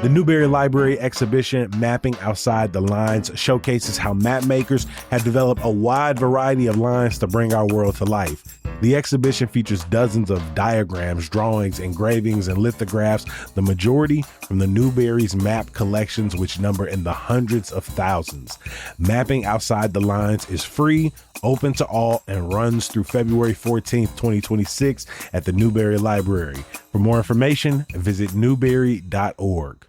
The Newberry Library exhibition, Mapping Outside the Lines, showcases how map makers have developed a wide variety of lines to bring our world to life. The exhibition features dozens of diagrams, drawings, engravings, and lithographs, the majority from the Newberry's map collections, which number in the hundreds of thousands. Mapping Outside the Lines is free, open to all, and runs through February 14th, 2026 at the Newberry Library. For more information, visit newberry.org.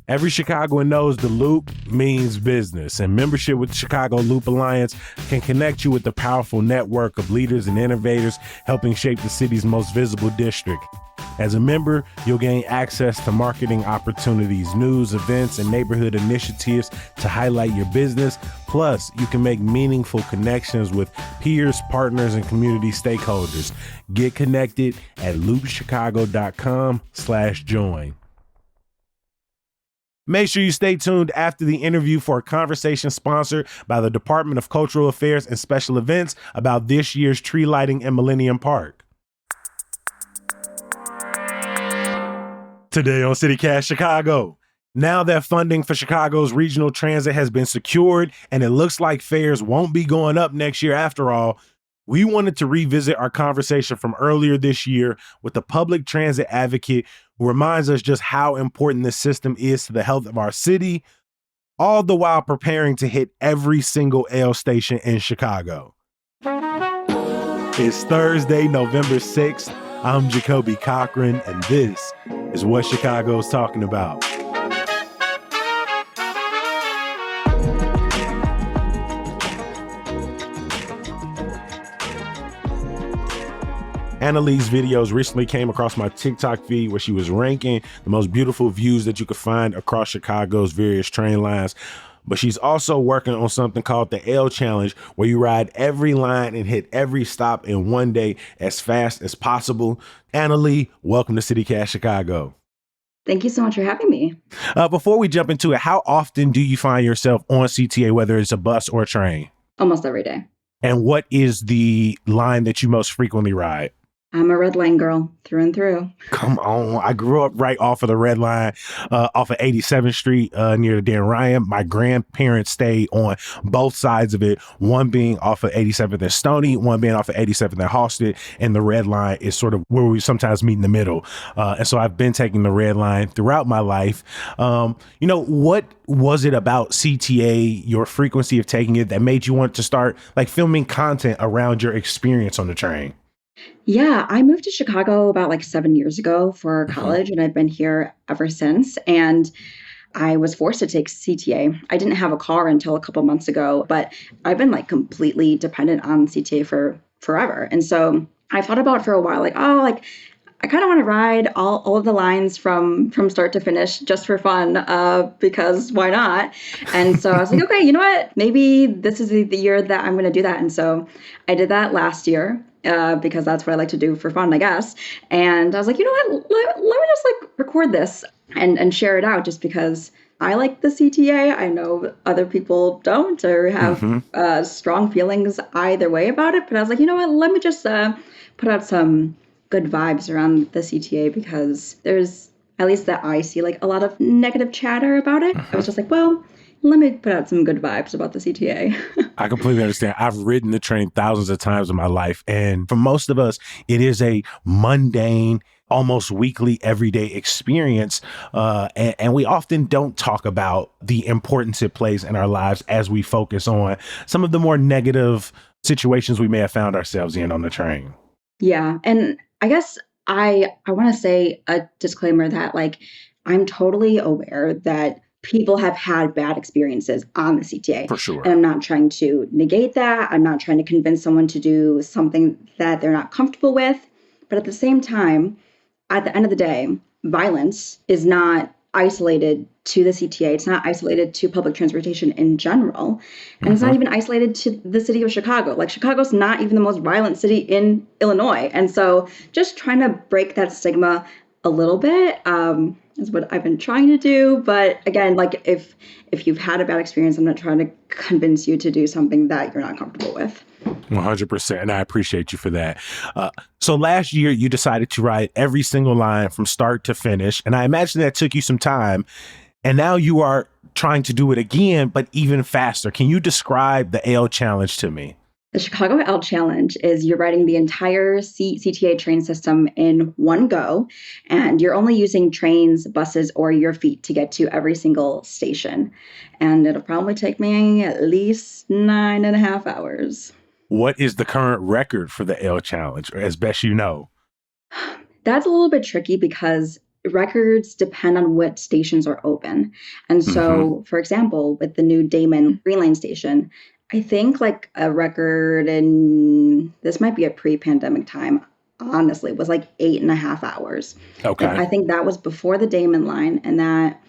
Every Chicagoan knows the Loop means business, and membership with the Chicago Loop Alliance can connect you with the powerful network of leaders and innovators helping shape the city's most visible district. As a member, you'll gain access to marketing opportunities, news, events, and neighborhood initiatives to highlight your business. Plus, you can make meaningful connections with peers, partners, and community stakeholders. Get connected at loopchicago.com/join. Make sure you stay tuned after the interview for a conversation sponsored by the Department of Cultural Affairs and Special Events about this year's tree lighting in Millennium Park. Today on CityCast Chicago. Now that funding for Chicago's regional transit has been secured and it looks like fares won't be going up next year after all, we wanted to revisit our conversation from earlier this year with a public transit advocate who reminds us just how important this system is to the health of our city, all the while preparing to hit every single L station in Chicago. It's Thursday, November 6th. I'm Jacoby Cochran, and this is what Chicago's talking about. Annalee's videos recently came across my TikTok feed where she was ranking the most beautiful views that you could find across Chicago's various train lines. But she's also working on something called the L Challenge, where you ride every line and hit every stop in one day as fast as possible. Annalee, welcome to CityCast Chicago. Thank you so much for having me. Before we jump into it, how often do you find yourself on CTA, whether it's a bus or a train? Almost every day. And what is the line that you most frequently ride? I'm a red line girl through and through. Come on. I grew up right off of the red line, off of 87th Street, near the Dan Ryan. My grandparents stayed on both sides of it, one being off of 87th and Stony, one being off of 87th and Halsted, and the red line is sort of where we sometimes meet in the middle. And so I've been taking the red line throughout my life. What was it about CTA, your frequency of taking it, that made you want to start filming content around your experience on the train? Yeah, I moved to Chicago about 7 years ago for college, and I've been here ever since. And I was forced to take CTA. I didn't have a car until a couple months ago, but I've been completely dependent on CTA for forever. And so I thought about it for a while, I kind of want to ride all of the lines from start to finish just for fun, because why not? And so I was like, okay, you know what? Maybe this is the year that I'm going to do that. And so I did that last year. Because that's what I like to do for fun, I guess. And I was like, you know what, let me just record this and share it out, just because I like the CTA. I know other people don't or have strong feelings either way about it. But I was like, you know what, let me just put out some good vibes around the CTA, because there's, at least that I see, a lot of negative chatter about it. I was just like, well, let me put out some good vibes about the CTA. I completely understand. I've ridden the train thousands of times in my life. And for most of us, it is a mundane, almost weekly, everyday experience. And we often don't talk about the importance it plays in our lives as we focus on some of the more negative situations we may have found ourselves in on the train. Yeah. And I guess I want to say a disclaimer that I'm totally aware that people have had bad experiences on the CTA. For sure. And I'm not trying to negate that. I'm not trying to convince someone to do something that they're not comfortable with. But at the same time, at the end of the day, violence is not isolated to the CTA. It's not isolated to public transportation in general. And it's not even isolated to the city of Chicago. Chicago's not even the most violent city in Illinois. And so just trying to break that stigma a little bit is what I've been trying to do. But again, if you've had a bad experience, I'm not trying to convince you to do something that you're not comfortable with. 100%. And I appreciate you for that. So last year, you decided to write every single line from start to finish. And I imagine that took you some time. And now you are trying to do it again, but even faster. Can you describe the L challenge to me? The Chicago L Challenge is you're writing the entire CTA train system in one go, and you're only using trains, buses, or your feet to get to every single station. And it'll probably take me at least 9.5 hours. What is the current record for the L challenge, or as best you know? That's a little bit tricky because records depend on what stations are open. And so, for example, with the new Damon Green Line station, I think like a record in this might be a pre-pandemic time, honestly, was like 8.5 hours. Okay. I think that was before the Damon line, and that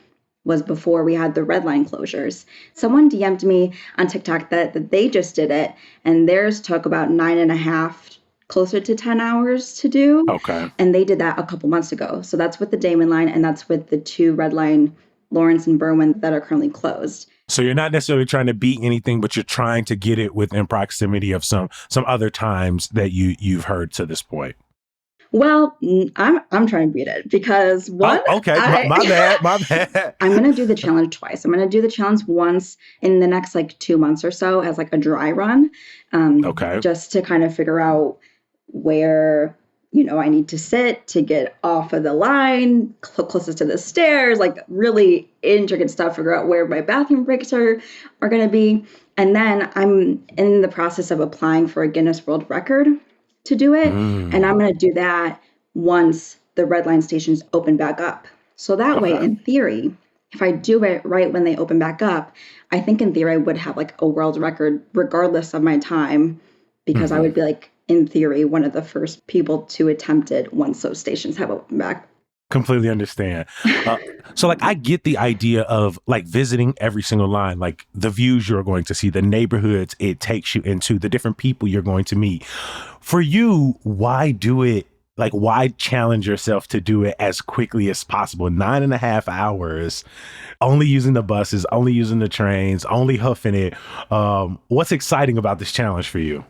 was before we had the red line closures. Someone DM'd me on TikTok that they just did it, and theirs took about 9.5, closer to 10 hours to do. Okay. And they did that a couple months ago. So that's with the Damon line, and that's with the two red line, Lawrence and Berwyn, that are currently closed. So you're not necessarily trying to beat anything, but you're trying to get it within proximity of some other times that you've heard to this point. Well, I'm trying to beat it because one. Oh, okay, my bad. I'm gonna do the challenge twice. I'm gonna do the challenge once in the next like 2 months or so as like a dry run, Okay. just to kind of figure out where I need to sit to get off of the line, closest to the stairs, like really intricate stuff, figure out where my bathroom breaks are going to be. And then I'm in the process of applying for a Guinness World Record to do it. And I'm going to do that once the red line stations open back up. So that way, in theory, if I do it right when they open back up, I think in theory I would have like a world record regardless of my time, because I would be like, in theory, one of the first people to attempt it once those stations have opened back. Completely understand. So like, I get the idea of like visiting every single line, like the views you're going to see, the neighborhoods it takes you into, the different people you're going to meet. For you, why do it? Like, why challenge yourself to do it as quickly as possible? 9.5 hours, only using the buses, only using the trains, only hoofing it. What's exciting about this challenge for you?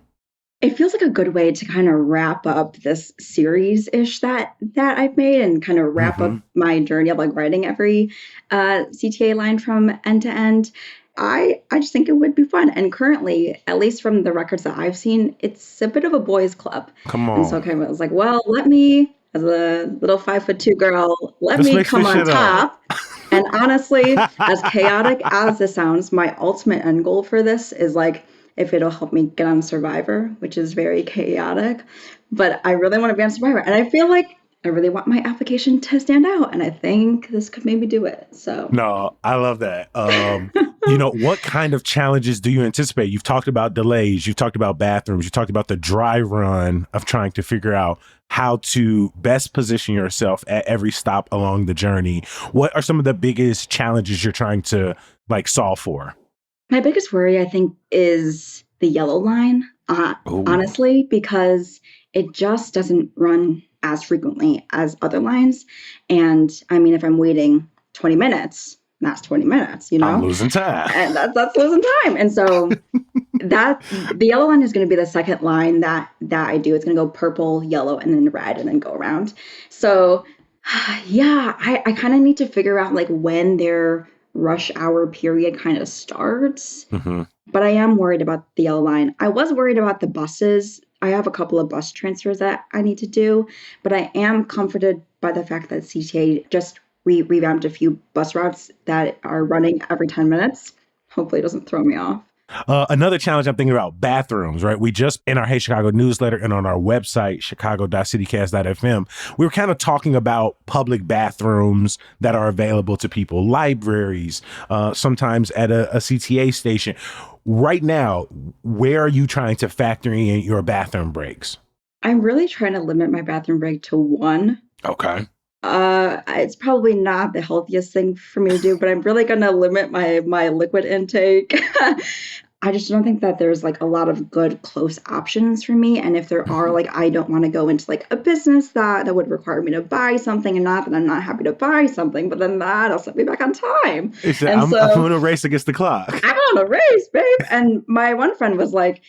It feels like a good way to kind of wrap up this series-ish that I've made, and kind of wrap up my journey of like writing every CTA line from end to end. I just think it would be fun. And currently, at least from the records that I've seen, it's a bit of a boys' club. Come on. And so I was like, well, let me, as a little 5'2" girl, let me come on top. And honestly, as chaotic as this sounds, my ultimate end goal for this is like, if it'll help me get on Survivor, which is very chaotic. But I really want to be on Survivor. And I feel like I really want my application to stand out. And I think this could maybe do it. So no, I love that. What kind of challenges do you anticipate? You've talked about delays. You've talked about bathrooms. You talked about the dry run of trying to figure out how to best position yourself at every stop along the journey. What are some of the biggest challenges you're trying to like solve for? My biggest worry, I think, is the yellow line, honestly, because it just doesn't run as frequently as other lines. And I mean, if I'm waiting 20 minutes, that's 20 minutes, I'm losing time. And that's losing time. And so the yellow line is going to be the second line that I do. It's going to go purple, yellow, and then red, and then go around. So yeah, I kind of need to figure out like when their rush hour period kind of starts. But I am worried about the yellow line. I was worried about the buses. I have a couple of bus transfers that I need to do, but I am comforted by the fact that CTA just revamped a few bus routes that are running every 10 minutes. Hopefully it doesn't throw me off. Another challenge I'm thinking about, bathrooms, right? We just, in our Hey Chicago newsletter and on our website, chicago.citycast.fm, we were kind of talking about public bathrooms that are available to people, libraries, sometimes at a CTA station. Right now, where are you trying to factor in your bathroom breaks? I'm really trying to limit my bathroom break to one. Okay. It's probably not the healthiest thing for me to do, but I'm really going to limit my liquid intake. I just don't think that there's like a lot of good close options for me. And if there are, like, I don't want to go into like a business that would require me to buy something, and not that I'm not happy to buy something, but then that'll set me back on time. I'm on a race against the clock. I'm on a race, babe. And my one friend was like,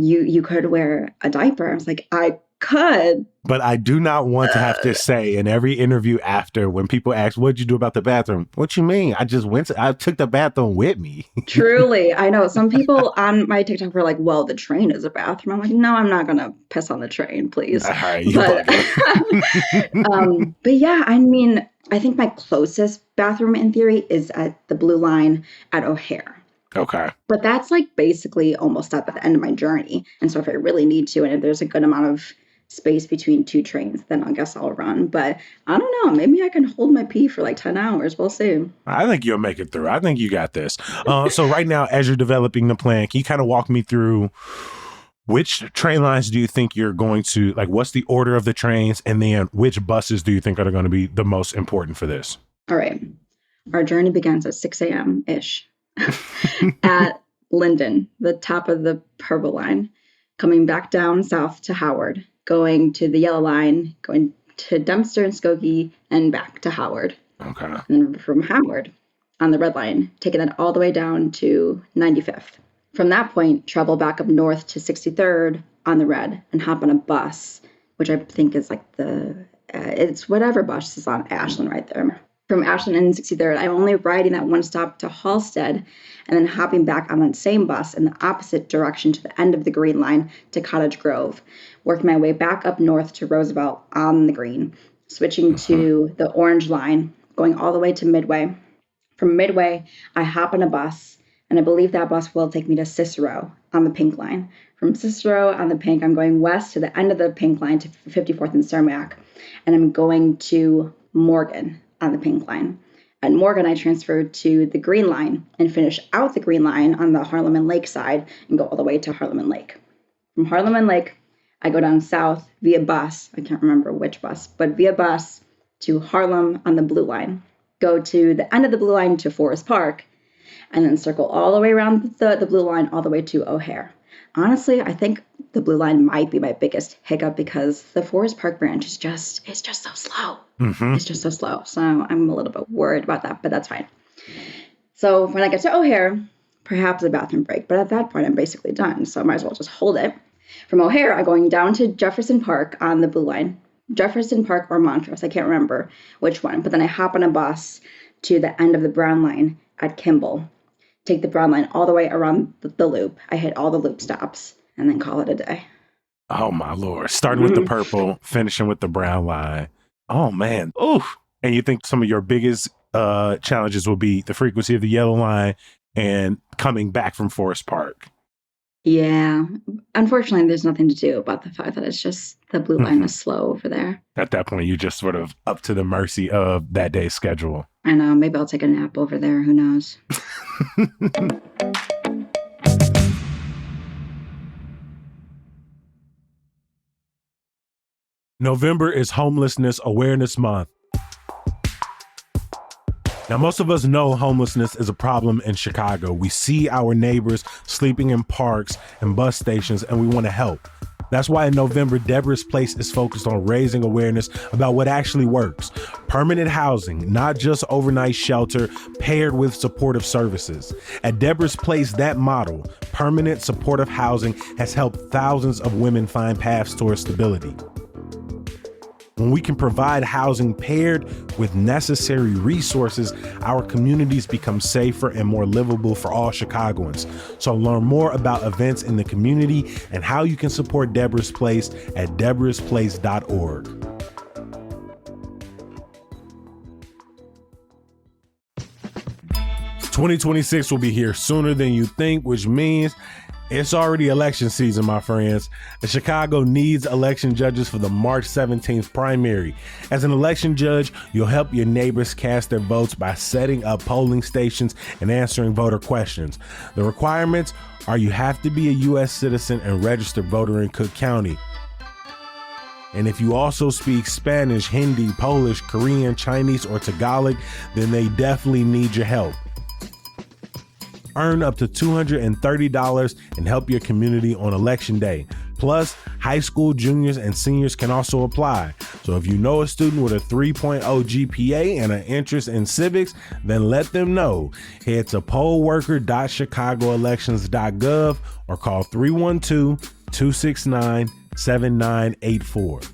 you could wear a diaper. I was like, I could. But I do not want to have to say in every interview after, when people ask, what'd you do about the bathroom? What you mean? I took the bathroom with me. Truly, I know some people on my TikTok were like, well, the train is a bathroom. I'm like, no, I'm not going to piss on the train, please. All right, But, but yeah, I mean, I think my closest bathroom in theory is at the Blue Line at O'Hare. Okay. But that's like basically almost at the end of my journey. And so if I really need to, and if there's a good amount of space between two trains, then I guess I'll run. But I don't know. Maybe I can hold my pee for like 10 hours. We'll see. I think you'll make it through. I think you got this. So right now, as you're developing the plan, can you kind of walk me through which train lines do you think you're going to, like, what's the order of the trains? And then which buses do you think are going to be the most important for this? All right. Our journey begins at 6 a.m.-ish at Linden, the top of the Purple Line, coming back down south to Howard, going to the Yellow Line, going to Dempster and Skokie, and back to Howard. Okay. And then from Howard on the Red Line, taking that all the way down to 95th. From that point, travel back up north to 63rd on the Red and hop on a bus, which I think is like it's whatever bus is on Ashland right there. From Ashland and 63rd, I'm only riding that one stop to Halstead and then hopping back on that same bus in the opposite direction to the end of the Green Line to Cottage Grove, working my way back up north to Roosevelt on the Green, switching to the Orange Line, going all the way to Midway. From Midway, I hop on a bus, and I believe that bus will take me to Cicero on the Pink Line. From Cicero on the Pink, I'm going west to the end of the Pink Line to 54th and Cermak, and I'm going to Morgan on the Pink Line. At Morgan, I transferred to the Green Line and finish out the Green Line on the Harlem and Lake side and go all the way to Harlem and Lake. From Harlem and Lake, I go down south via bus. I can't remember which bus, but via bus to Harlem on the Blue Line. Go to the end of the Blue Line to Forest Park, and then circle all the way around the Blue Line all the way to O'Hare. Honestly, I think the Blue Line might be my biggest hiccup because the Forest Park branch is just so slow. Mm-hmm. It's just so slow. So I'm a little bit worried about that, but that's fine. So when I get to O'Hare, perhaps a bathroom break, but at that point I'm basically done. So I might as well just hold it. From O'Hare, I'm going down to Jefferson Park on the Blue Line. Jefferson Park or Montrose, I can't remember which one. But then I hop on a bus to the end of the Brown Line at Kimball. Take the Brown Line all the way around the loop. I hit all the loop stops and then call it a day. Oh, my Lord. Starting with the purple, finishing with the Brown Line. Oh, man. Oof. And you think some of your biggest challenges will be the frequency of the Yellow Line and coming back from Forest Park? Yeah. Unfortunately, there's nothing to do about the fact that it's just the Blue Line is slow over there. At that point, you just sort of up to the mercy of that day's schedule. I know. Maybe I'll take a nap over there. Who knows? November is Homelessness Awareness Month. Now, most of us know homelessness is a problem in Chicago. We see our neighbors sleeping in parks and bus stations, and we want to help. That's why in November, Deborah's Place is focused on raising awareness about what actually works. Permanent housing, not just overnight shelter, paired with supportive services. At Deborah's Place, that model, permanent supportive housing, has helped thousands of women find paths towards stability. When we can provide housing paired with necessary resources, our communities become safer and more livable for all Chicagoans. So learn more about events in the community and how you can support Deborah's Place at deborahsplace.org. "2026 will be here sooner than you think, which means it's already election season, my friends. And Chicago needs election judges for the March 17th primary. As an election judge, you'll help your neighbors cast their votes by setting up polling stations and answering voter questions. The requirements are you have to be a U.S. citizen and registered voter in Cook County. And if you also speak Spanish, Hindi, Polish, Korean, Chinese, or Tagalog, then they definitely need your help. Earn up to $230 and help your community on Election Day. Plus, high school juniors and seniors can also apply. So if you know a student with a 3.0 GPA and an interest in civics, then let them know. Head to pollworker.chicagoelections.gov or call 312-269-7984.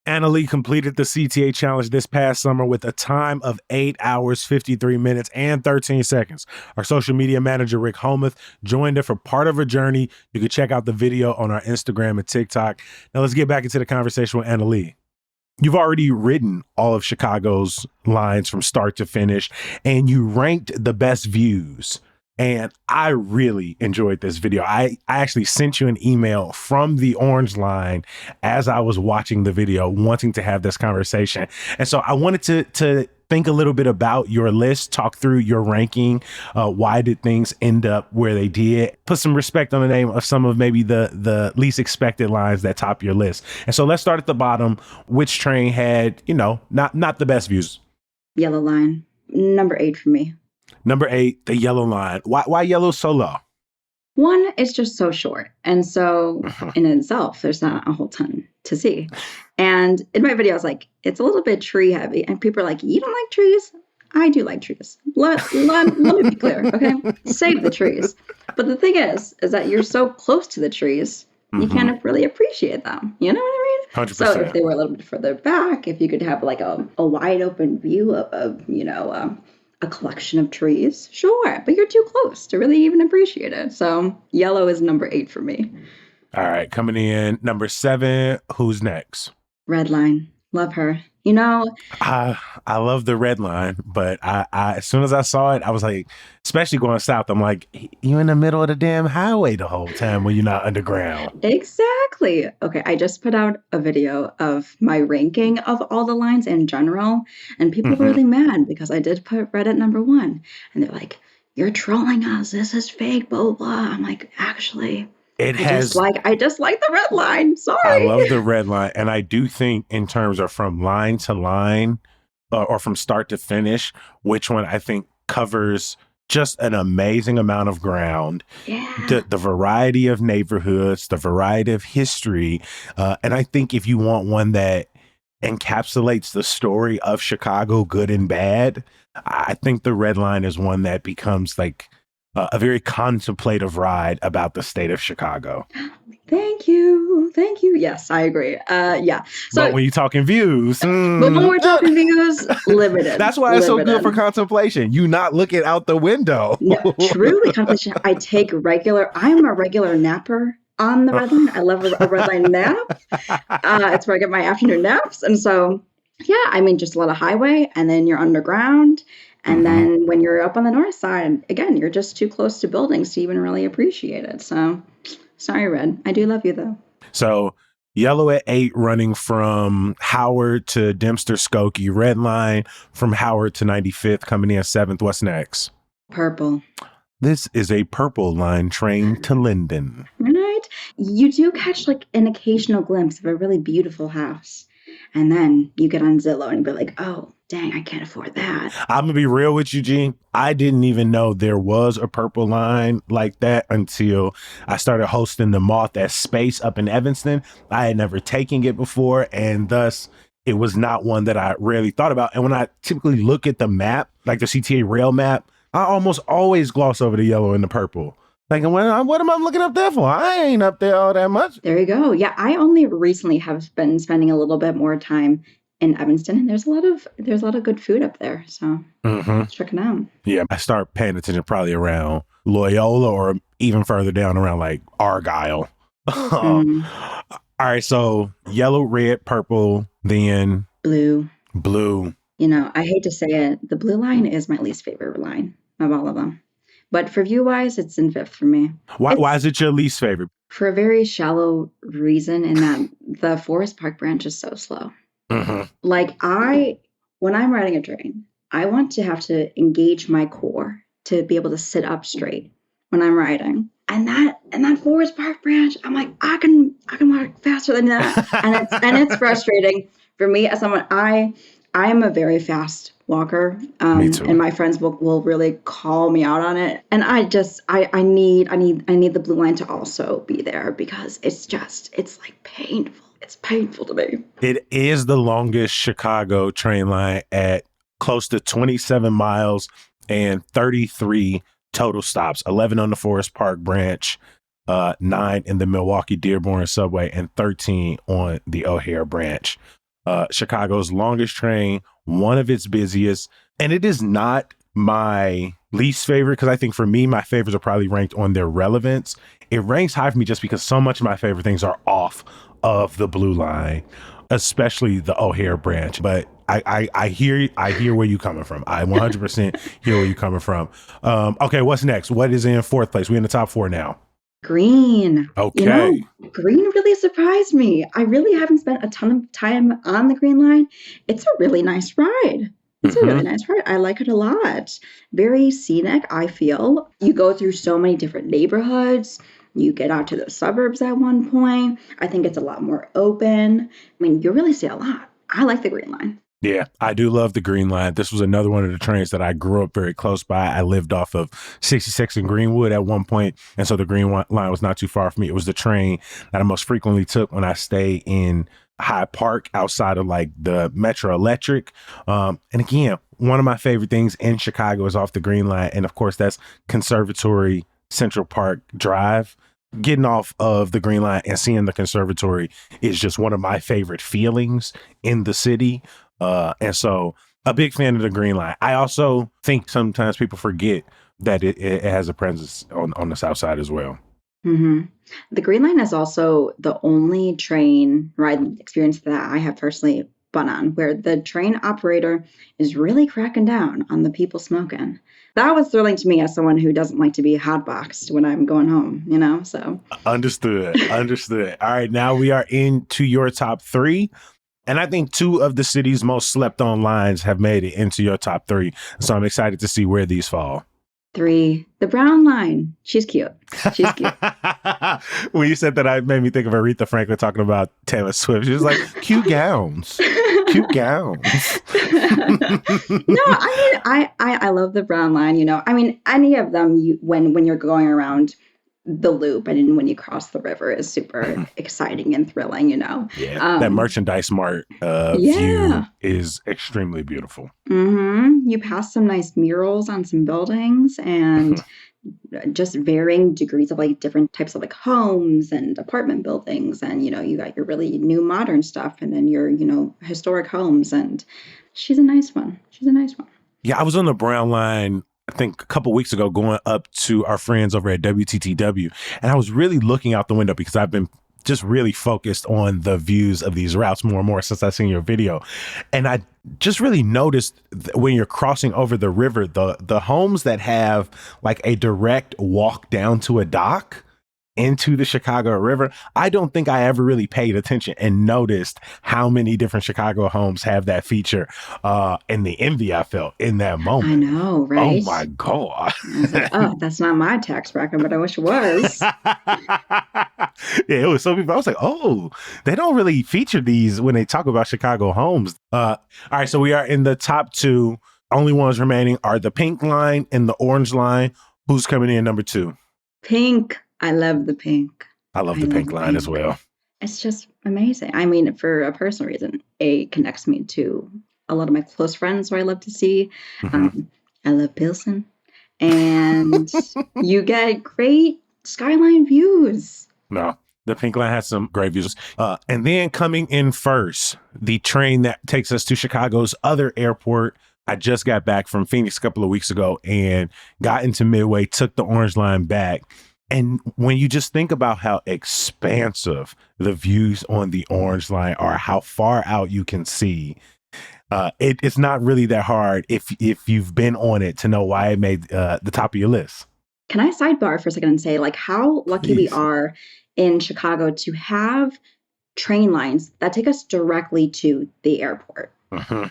Annalee completed the CTA challenge this past summer with a time of 8 hours, 53 minutes, and 13 seconds. Our social media manager, Rick Homuth, joined her for part of her journey. You can check out the video on our Instagram and TikTok. Now let's get back into the conversation with Annalee. You've already written all of Chicago's lines from start to finish, and you ranked the best views. And I really enjoyed this video. I actually sent you an email from the Orange Line as I was watching the video, wanting to have this conversation. And so I wanted to think a little bit about your list, talk through your ranking. Why did things end up where they did? Put some respect on the name of some of maybe the least expected lines that top your list. And so let's start at the bottom. Which train had, not the best views? Yellow Line, number 8 for me. Number 8, the Yellow Line. Why yellow so low? One, it's just so short. And so in itself, there's not a whole ton to see. And in my video, I was like, it's a little bit tree heavy. And people are like, you don't like trees? I do like trees. Let me be clear, okay? Save the trees. But the thing is that you're so close to the trees, you can't really appreciate them. You know what I mean? 100%. So if they were a little bit further back, if you could have like a wide open view of a collection of trees, sure, but you're too close to really even appreciate it. So yellow is number 8 for me. All right, coming in number 7, who's next? Red Line, love her. I love the Red Line, but I as soon as I saw it, I was like, especially going south, I'm like, you in the middle of the damn highway the whole time when you're not underground. Exactly. Okay, I just put out a video of my ranking of all the lines in general, and people were really mad because I did put red at number 1, and they're like, you're trolling us, this is fake, blah, blah, blah. I'm like, actually, I just like the Red Line. Sorry. I love the Red Line. And I do think in terms of from line to line or from start to finish, which one I think covers just an amazing amount of ground. Yeah. The variety of neighborhoods, the variety of history. And I think if you want one that encapsulates the story of Chicago, good and bad, I think the Red Line is one that becomes like a very contemplative ride about the state of Chicago. Thank you. Yes, I agree. Yeah. So, but when you're talking views, but when we're talking views, limited. That's why it's so good for contemplation. You not looking out the window. No, truly contemplation. I'm a regular napper on the Red Line. I love a Red Line nap. It's where I get my afternoon naps. And so, yeah, I mean, just a lot of highway, and then you're underground. And then when you're up on the north side, again, you're just too close to buildings to even really appreciate it. So sorry, Red. I do love you, though. So yellow at 8, running from Howard to Dempster Skokie. Red Line from Howard to 95th, coming in 7th. What's next? Purple. This is a Purple Line train to Linden. Right? You do catch like an occasional glimpse of a really beautiful house. And then you get on Zillow and be like, oh, dang, I can't afford that. I'm going to be real with you, G. I didn't even know there was a Purple Line like that until I started hosting the Moth at Space up in Evanston. I had never taken it before, and thus it was not one that I rarely thought about. And when I typically look at the map, like the CTA rail map, I almost always gloss over the yellow and the purple. Like, what am I looking up there for? I ain't up there all that much. There you go. Yeah, I only recently have been spending a little bit more time in Evanston, and there's a lot of good food up there. So check it out. Yeah, I start paying attention probably around Loyola or even further down around like Argyle. All right, so yellow, red, purple, then blue. I hate to say it, the blue line is my least favorite line of all of them. But for view-wise, it's in 5th for me. Why is it your least favorite? For a very shallow reason, in that the Forest Park branch is so slow. Like when I'm riding a train, I want to have to engage my core to be able to sit up straight when I'm riding. And that Forest Park branch, I'm like, I can walk faster than that. And it's frustrating for me as someone, I I am a very fast walker, Me and too. my friends will really call me out on it. And I need the blue line to also be there because it's like painful. It's painful to me. It is the longest Chicago train line at close to 27 miles and 33 total stops, 11 on the Forest Park branch, 9 in the Milwaukee Dearborn subway, and 13 on the O'Hare branch. Chicago's longest train, one of its busiest, and it is not my least favorite because I think for me, my favorites are probably ranked on their relevance. It ranks high for me just because so much of my favorite things are off of the blue line, especially the O'Hare branch. But I hear where you're coming from. I 100% hear where you're coming from. Okay, what's next? What is in fourth place? We're in the top four now. Green. Okay. Green really surprised me. I really haven't spent a ton of time on the Green Line. It's a really nice ride. It's a really nice ride. I like it a lot. Very scenic, I feel. You go through so many different neighborhoods. You get out to the suburbs at one point. I think it's a lot more open. I mean, you really see a lot. I like the Green Line. Yeah, I do love the Green Line. This was another one of the trains that I grew up very close by. I lived off of 66 in Greenwood at one point, and so the Line was not too far from me. It was the train that I most frequently took when I stayed in Hyde Park outside of like the Metro Electric. And again, one of my favorite things in Chicago is off the Green Line, and of course that's Conservatory Central Park Drive. Getting off of the Green Line and seeing the conservatory is just one of my favorite feelings in the city. And so a big fan of the Green Line. I also think sometimes people forget that it has a presence on the South Side as well. hmm The Green Line is also the only train ride experience that I have personally been on where the train operator is really cracking down on the people smoking. That was thrilling to me as someone who doesn't like to be hotboxed when I'm going home. So Understood. Understood. All right. Now we are into your top three. And I think two of the city's most slept on lines have made it into your top three. So I'm excited to see where these fall. 3, the Brown Line. She's cute. She's cute. When you said that, I made me think of Aretha Franklin talking about Taylor Swift. She was like, cute gowns, cute gowns. No, I love the Brown Line. I mean, any of them when you're going around the loop and when you cross the river is super exciting and thrilling. Yeah, that Merchandise Mart view is extremely beautiful. You pass some nice murals on some buildings and just varying degrees of like different types of like homes and apartment buildings. And, you got your really new modern stuff and then your, historic homes. And she's a nice one. She's a nice one. Yeah, I was on the Brown Line, I think a couple weeks ago, going up to our friends over at WTTW. And I was really looking out the window because I've been just really focused on the views of these routes more and more since I seen your video. And I just really noticed when you're crossing over the river, the homes that have like a direct walk down to a dock into the Chicago River, I don't think I ever really paid attention and noticed how many different Chicago homes have that feature, and the envy I felt in that moment. I know, right? Oh my God. I was like, oh, that's not my tax bracket, but I wish it was. Yeah, it was so people. I was like, oh, they don't really feature these when they talk about Chicago homes. All right, so we are in the top two. Only ones remaining are the pink line and the orange line. Who's coming in number two? Pink. I love the pink. I love the pink line as well. It's just amazing. I mean, for a personal reason, it connects me to a lot of my close friends who I love to see. I love Pilsen. And you get great skyline views. No, the pink line has some great views. And then coming in first, the train that takes us to Chicago's other airport. I just got back from Phoenix a couple of weeks ago and got into Midway, took the orange line back. And when you just think about how expansive the views on the orange line are, how far out you can see, it's not really that hard if you've been on it to know why it made the top of your list. Can I sidebar for a second and say, like, how lucky we are in Chicago to have train lines that take us directly to the airport?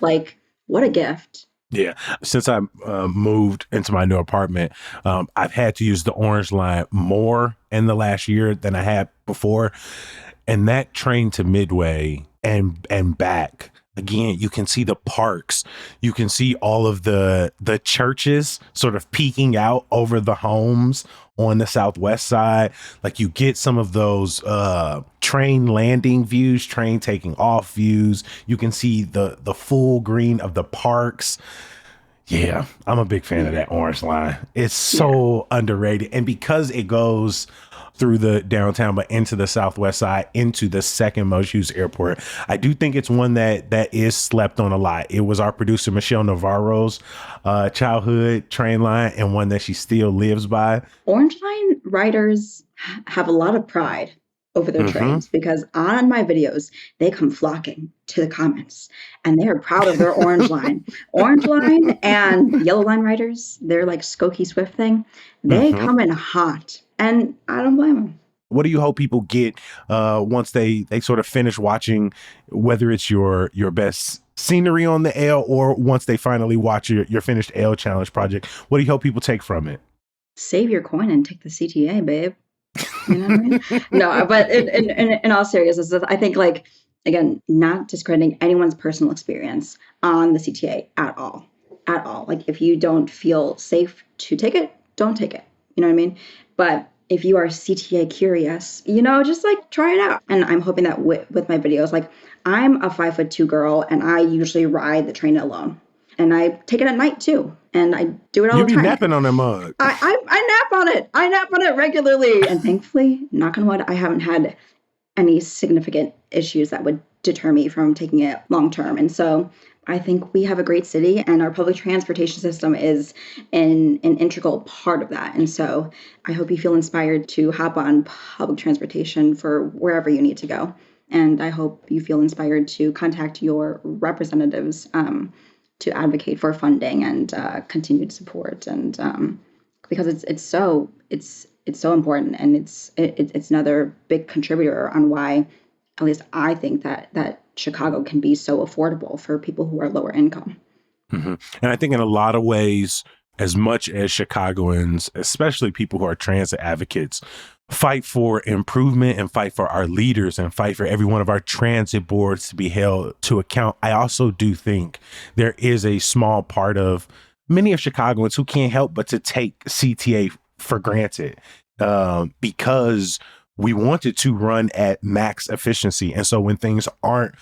Like, what a gift. Yeah. Since I moved into my new apartment, I've had to use the orange line more in the last year than I had before. And that train to Midway and back, Again, you can see the parks. You can see all of the churches sort of peeking out over the homes on the southwest side. Like you get some of those train landing views, train taking off views. You can see the full green of the parks. Yeah, I'm a big fan of that orange line. It's so underrated. And because it goes through the downtown, but into the southwest side, into the second most used airport, I do think it's one that is slept on a lot. It was our producer, Michelle Navarro's childhood train line, and one that she still lives by. Orange Line riders have a lot of pride over their trains because on my videos, they come flocking to the comments and they are proud of their Orange Line. Orange Line and Yellow Line riders, they're like Skokie Swift thing. They come in hot and I don't blame them. What do you hope people get once they sort of finish watching, whether it's your best scenery on the L or once they finally watch your finished L Challenge project? What do you hope people take from it? Save your coin and take the CTA, babe. You know what I mean? No, but in all seriousness, I think, like, again, not discrediting anyone's personal experience on the CTA at all. Like, if you don't feel safe to take it, don't take it. You know what I mean? But if you are CTA curious, just like try it out. And I'm hoping that with my videos, like I'm a 5'2" girl and I usually ride the train alone. And I take it at night too. And I do it all the time. You be napping on that mug. I nap on it. I nap on it regularly. And thankfully, knock on wood, I haven't had any significant issues that would deter me from taking it long term. And so I think we have a great city and our public transportation system is an integral part of that. And so I hope you feel inspired to hop on public transportation for wherever you need to go. And I hope you feel inspired to contact your representatives to advocate for funding and continued support, and because it's so important, and it's another big contributor on why, at least I think that Chicago can be so affordable for people who are lower income. And I think in a lot of ways, as much as Chicagoans, especially people who are transit advocates, fight for improvement and fight for our leaders and fight for every one of our transit boards to be held to account, I also do think there is a small part of many of Chicagoans who can't help but to take CTA for granted because we wanted to run at max efficiency. And so when things aren't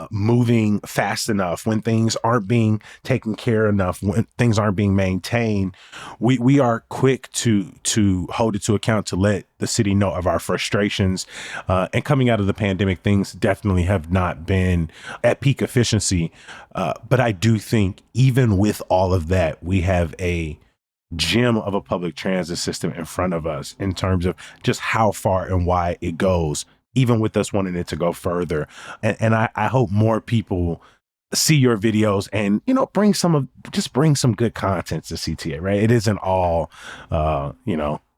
moving fast enough, when things aren't being taken care enough, when things aren't being maintained, we are quick to hold it to account, to let the city know of our frustrations. And coming out of the pandemic, things definitely have not been at peak efficiency. But I do think even with all of that, we have a gem of a public transit system in front of us in terms of just how far and wide it goes, even with us wanting it to go further. And I hope more people see your videos and, bring some good content to CTA, right? It isn't all,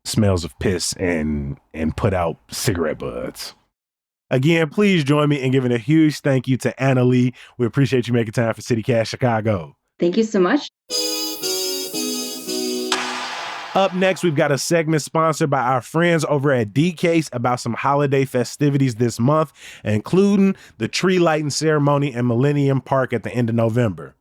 smells of piss and put out cigarette butts. Again, please join me in giving a huge thank you to Anna Lee. We appreciate you making time for CityCast Chicago. Thank you so much. Up next, we've got a segment sponsored by our friends over at D-Case about some holiday festivities this month, including the tree lighting ceremony in Millennium Park at the end of November.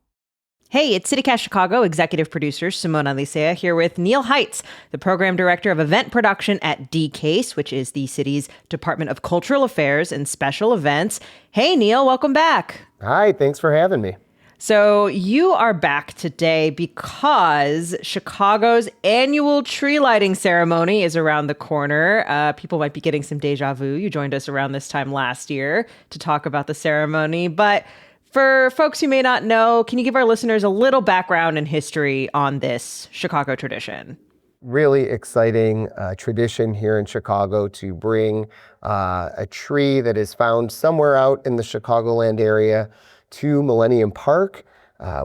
Hey, it's CityCast Chicago executive producer Simona Licea here with Neil Heitz, the program director of event production at D-Case, which is the city's Department of Cultural Affairs and Special Events. Hey, Neil, welcome back. Hi, thanks for having me. So you are back today because Chicago's annual tree lighting ceremony is around the corner. People might be getting some deja vu. You joined us around this time last year to talk about the ceremony. But for folks who may not know, can you give our listeners a little background and history on this Chicago tradition? Really exciting tradition here in Chicago to bring a tree that is found somewhere out in the Chicagoland area to Millennium Park.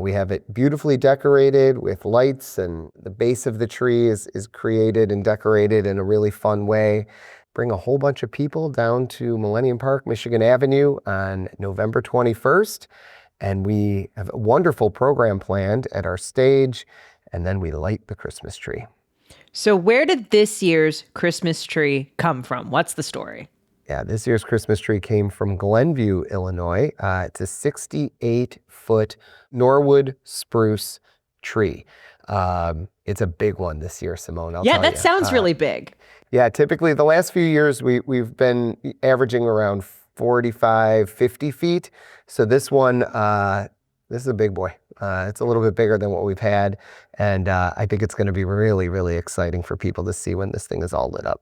We have it beautifully decorated with lights, and the base of the tree is created and decorated in a really fun way. Bring a whole bunch of people down to Millennium Park, Michigan Avenue on November 21st. And we have a wonderful program planned at our stage, and then we light the Christmas tree. So where did this year's Christmas tree come from? What's the story? Yeah, this year's Christmas tree came from Glenview, Illinois. It's a 68-foot Norwood spruce tree. It's a big one this year, Simone, I'll Yeah, tell that you. sounds really big. Yeah, typically the last few years we've been averaging around 45, 50 feet. So this one, this is a big boy. It's a little bit bigger than what we've had. And I think it's going to be really, really exciting for people to see when this thing is all lit up.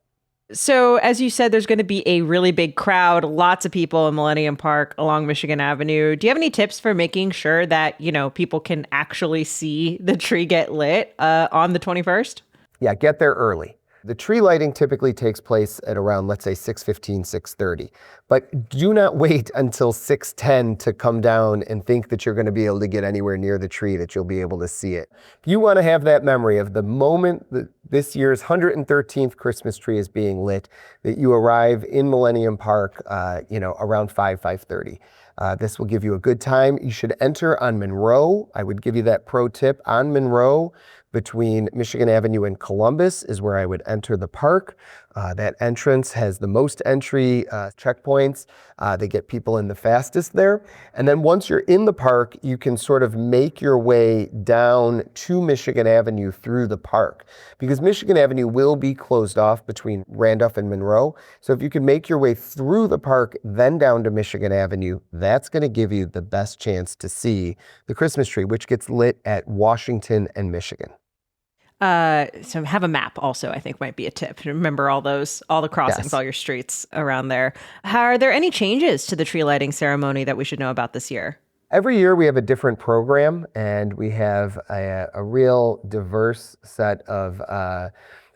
So, as you said, there's going to be a really big crowd, lots of people in Millennium Park along Michigan Avenue. Do you have any tips for making sure that, people can actually see the tree get lit on the 21st? Yeah, get there early. The tree lighting typically takes place at around, let's say, 6:15, 6:30. But do not wait until 6:10 to come down and think that you're going to be able to get anywhere near the tree, that you'll be able to see it. If you want to have that memory of the moment that this year's 113th Christmas tree is being lit, that you arrive in Millennium Park, around 5:30. This will give you a good time. You should enter on Monroe. I would give you that pro tip. On Monroe, between Michigan Avenue and Columbus is where I would enter the park. That entrance has the most entry checkpoints. They get people in the fastest there. And then once you're in the park, you can sort of make your way down to Michigan Avenue through the park, because Michigan Avenue will be closed off between Randolph and Monroe. So if you can make your way through the park, then down to Michigan Avenue, that's going to give you the best chance to see the Christmas tree, which gets lit at Washington and Michigan. So have a map also, I think, might be a tip. Remember all the crossings, Yes. all your streets around there. Are there any changes to the tree lighting ceremony that we should know about this year? Every year we have a different program, and we have a real diverse set of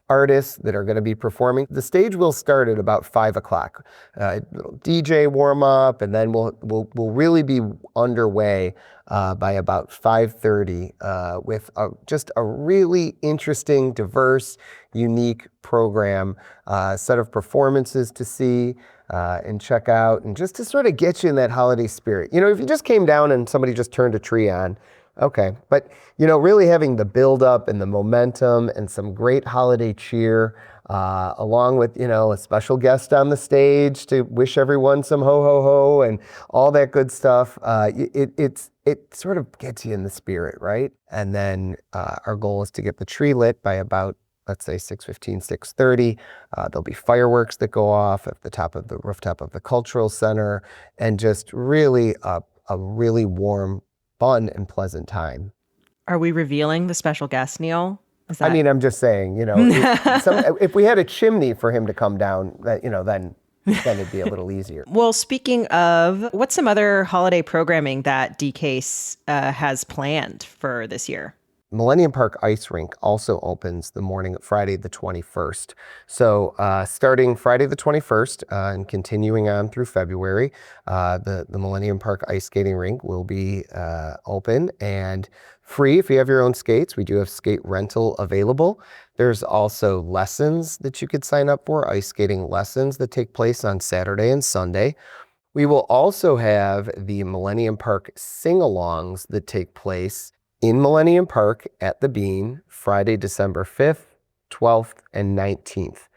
artists that are going to be performing. The stage will start at about 5 o'clock. DJ warm up, and then we'll really be underway by about 5:30 with just a really interesting, diverse, unique program, set of performances to see and check out, and just to sort of get you in that holiday spirit. If you just came down and somebody just turned a tree on, okay. But, really having the build up and the momentum and some great holiday cheer, along with, a special guest on the stage to wish everyone some ho, ho, ho, and all that good stuff. It sort of gets you in the spirit, right? And then our goal is to get the tree lit by about, let's say, 6:15, 6:30. There'll be fireworks that go off at the top of the rooftop of the Cultural Center, and just really a really warm, fun, and pleasant time. Are we revealing the special guest, Neil? I'm just saying, if we had a chimney for him to come down, then it'd be a little easier. Well, speaking of, what's some other holiday programming that DCASE has planned for this year? Millennium Park Ice Rink also opens the morning of Friday the 21st. So starting Friday the 21st and continuing on through February, the Millennium Park Ice Skating Rink will be open and free if you have your own skates. We do have skate rental available. There's also lessons that you could sign up for, ice skating lessons that take place on Saturday and Sunday. We will also have the Millennium Park sing-alongs that take place in Millennium Park at the Bean, Friday, December 5th, 12th, and 19th.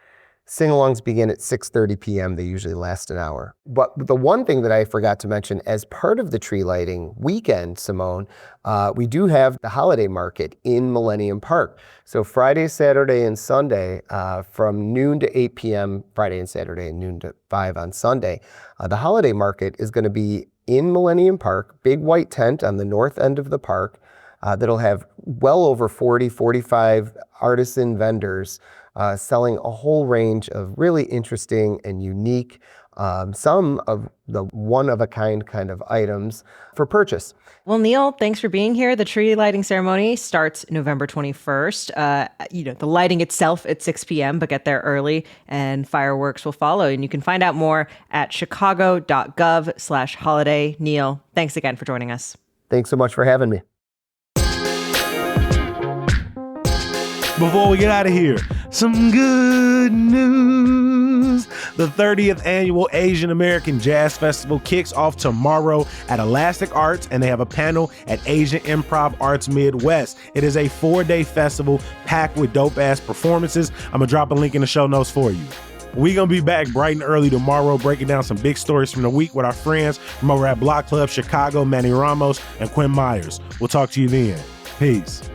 Sing-alongs begin at 6:30 p.m. They usually last an hour. But the one thing that I forgot to mention, as part of the tree lighting weekend, Simone, we do have the holiday market in Millennium Park. So Friday, Saturday, and Sunday, from noon to 8 p.m. Friday and Saturday, and noon to 5 on Sunday, the holiday market is going to be in Millennium Park, big white tent on the north end of the park. That'll have well over 45 artisan vendors selling a whole range of really interesting and unique, some of the one-of-a-kind kind of items for purchase. Well, Neil, thanks for being here. The tree lighting ceremony starts November 21st. The lighting itself at 6 p.m., but get there early, and fireworks will follow. And you can find out more at chicago.gov/holiday. Neil, thanks again for joining us. Thanks so much for having me. Before we get out of here, some good news. The 30th annual Asian American Jazz Festival kicks off tomorrow at Elastic Arts, and they have a panel at Asian Improv Arts Midwest. It is a 4-day festival packed with dope-ass performances. I'm going to drop a link in the show notes for you. We're going to be back bright and early tomorrow, breaking down some big stories from the week with our friends from over at Block Club Chicago, Manny Ramos and Quinn Myers. We'll talk to you then. Peace.